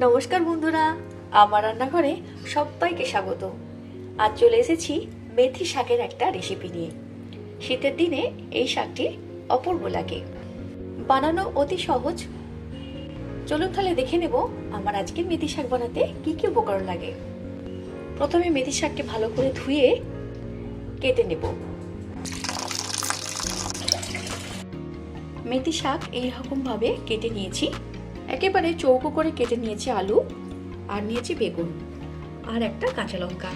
নমস্কার বন্ধুরা, আমার রান্নাঘরে সবাইকে স্বাগত। আজ চলে এসেছি মেথি শাকের একটা রেসিপি নিয়ে। শীতের দিনে এই শাকটি অপূর্ব লাগে, বানানো অতি সহজ। চলুন তাহলে দেখে নেব আমার আজকের মেথি শাক বানাতে কি কি উপকরণ লাগে। প্রথমে মেথি শাককে ভালো করে ধুয়ে কেটে নেব। মেথি শাক এইরকম ভাবে কেটে নিয়েছি। একেবারে চৌকো করে কেটে নিয়েছি আলু, আর নিয়েছি বেগুন, আর একটা কাঁচা লঙ্কা।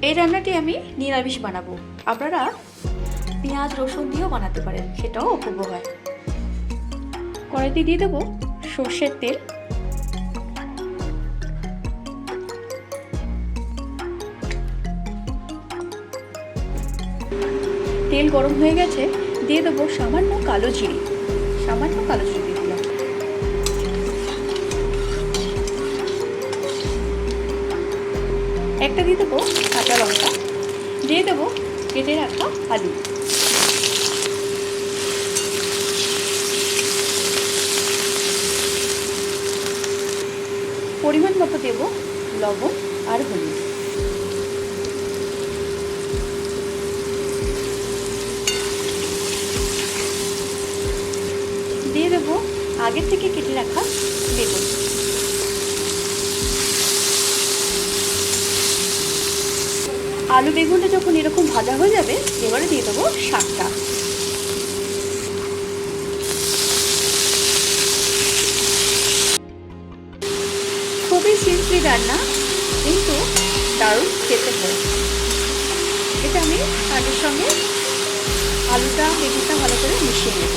এই রান্নাটি আমি নিরামিষ বানাবো, আপনারা পেঁয়াজ রসুন দিয়েও বানাতে পারেন, সেটাও অপূর্ব হয়। কড়াইতে দিয়ে দেবো সর্ষের তেল। তেল গরম হয়ে গেছে, দিয়ে দেবো সামান্য কালো জিরে। দিয়ে দিলাম। একটা দিয়ে দেবো কাঁচা লঙ্কা, দিয়ে দেবো কেটে রাখা আলু। পরিমাণ মতো দেব লবণ আর হলুদ। দিয়ে দেবো আগে থেকে কেটে রাখা বেগুন। আলু বেগুনটা যখন এরকম ভাজা হয়ে যাবে, এবারে দিয়ে দেবো শাকটা। খুবই সিম্পলি রান্না, কিন্তু দারুণ খেতে হয়। এটা আমি শাকের সঙ্গে আলুটা বেগুনটা ভালো করে মিশিয়ে নেব।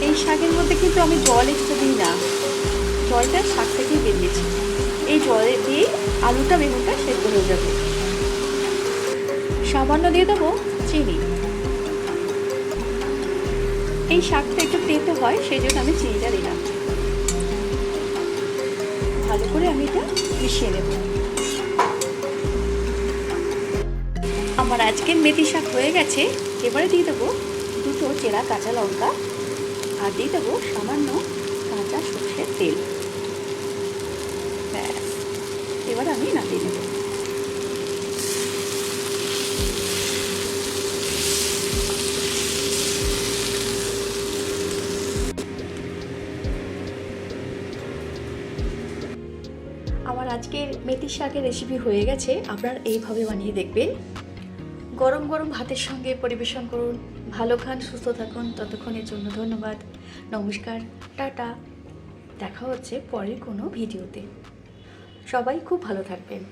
এই শাকের মধ্যে কিন্তু আমি জল এক্সট্রা দিই না, জলটা শাক থেকেই বেরিয়েছে। এই জলে দিয়ে আলুটা বেগুনটা সেদ্ধ হয়ে যাবে। সামান্য দিয়ে দেবো চিনি। এই শাকটা একটু তেতো হয়, সেই জন্য আমি চিনিটা দিলাম। ভালো করে আমি এটা মিশিয়ে নেব। আমার আজকের মেথি শাক হয়ে গেছে। এবারে দিয়ে দেবো দুটো চেরা কাঁচা লঙ্কা, আর দিয়ে দেবো সামান্য কাঁচা সর্ষের তেল। ব্যাস, এবার আমি নামিয়ে নেব। আমার আজকের মেথি শাকের রেসিপি হয়ে গেছে। আপনারা এইভাবে বানিয়ে দেখবেন। গরম গরম ভাতের সঙ্গে পরিবেশন করুন। ভালো খান, সুস্থ থাকুন। ততক্ষণের জন্য ধন্যবাদ। নমস্কার, টাটা। দেখা হচ্ছে পরের কোনো ভিডিওতে। সবাই খুব ভালো থাকবেন।